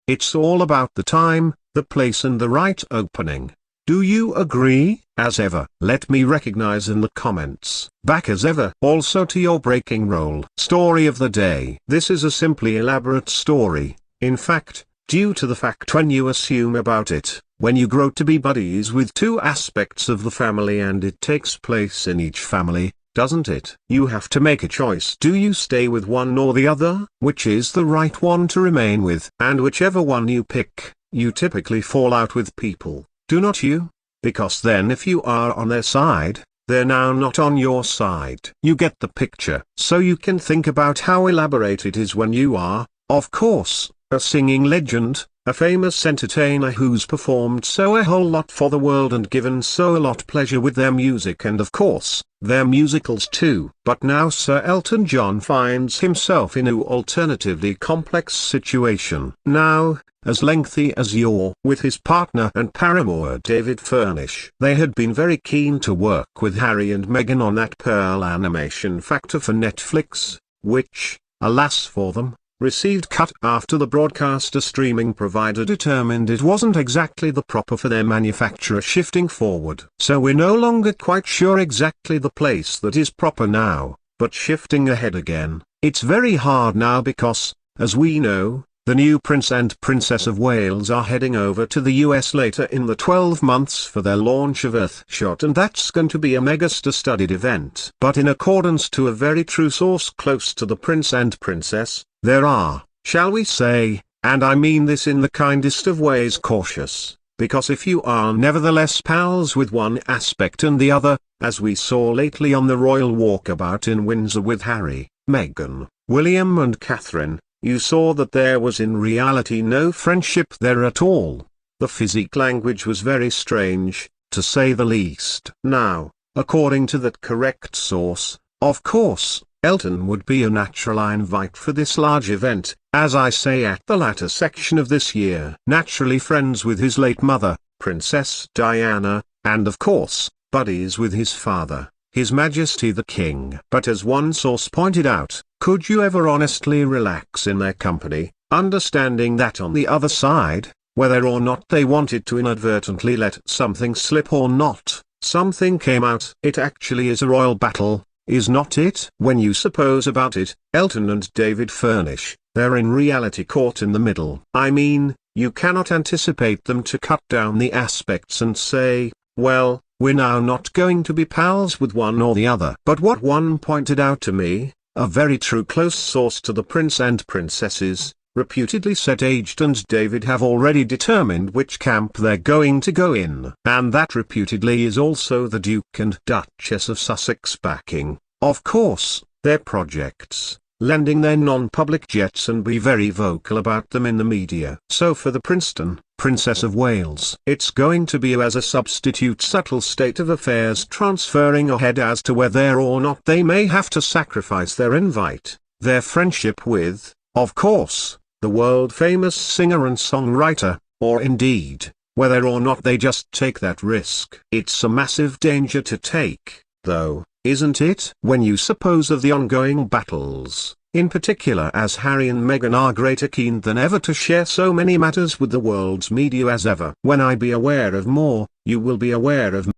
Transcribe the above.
It's all about the time, the place and the right opening. Do you agree? As ever, let me recognize in the comments. Back as ever. Also to your breaking roll. Story of the day. This is a simply elaborate story. In fact, due to the fact when you assume about it, when you grow to be buddies with two aspects of the family and it takes place in each family, doesn't it? You have to make a choice. Do you stay with one or the other? Which is the right one to remain with? And whichever one you pick, you typically fall out with people, do not you? Because then if you are on their side, they're now not on your side. You get the picture. So you can think about how elaborate it is when you are, of course, a singing legend, a famous entertainer who's performed so a whole lot for the world and given so a lot pleasure with their music and of course, their musicals too. But now Sir Elton John finds himself in an alternatively complex situation. Now, as lengthy as you're with his partner and paramour David Furnish. They had been very keen to work with Harry and Meghan on that Pearl animation Factor for Netflix, which, alas for them, received cut after the broadcaster streaming provider determined it wasn't exactly the proper for their manufacturer shifting forward. So we're no longer quite sure exactly the place that is proper now, but shifting ahead again, it's very hard now because, as we know, the new Prince and Princess of Wales are heading over to the US later in the 12 months for their launch of Earthshot, and that's going to be a mega star-studded event. But in accordance to a very true source close to the Prince and Princess, there are, shall we say, and I mean this in the kindest of ways, cautious, because if you are nevertheless pals with one aspect and the other, as we saw lately on the royal walkabout in Windsor with Harry, Meghan, William and Catherine, you saw that there was in reality no friendship there at all. The physique language was very strange, to say the least. Now, according to that correct source, of course, Elton would be a natural invite for this large event, as I say at the latter section of this year. Naturally friends with his late mother, Princess Diana, and of course, buddies with his father, His Majesty the King. But as one source pointed out, could you ever honestly relax in their company, understanding that on the other side, whether or not they wanted to inadvertently let something slip or not, something came out? It actually is a royal battle, is not it? When you suppose about it, Elton and David Furnish, they're in reality caught in the middle. I mean, you cannot anticipate them to cut down the aspects and say, well, we're now not going to be pals with one or the other. But what one pointed out to me, a very true close source to the Prince and Princesses, reputedly said Aged and David have already determined which camp they're going to go in. And that reputedly is also the Duke and Duchess of Sussex backing, of course, their projects, lending their non-public jets and be very vocal about them in the media. So for the Princess of Wales, it's going to be as a substitute subtle state of affairs transferring ahead as to whether or not they may have to sacrifice their invite, their friendship with, of course, the world-famous singer and songwriter, or indeed, whether or not they just take that risk. It's a massive danger to take, though, isn't it? When you suppose of the ongoing battles, in particular as Harry and Meghan are greater keen than ever to share so many matters with the world's media as ever. When I be aware of more, you will be aware of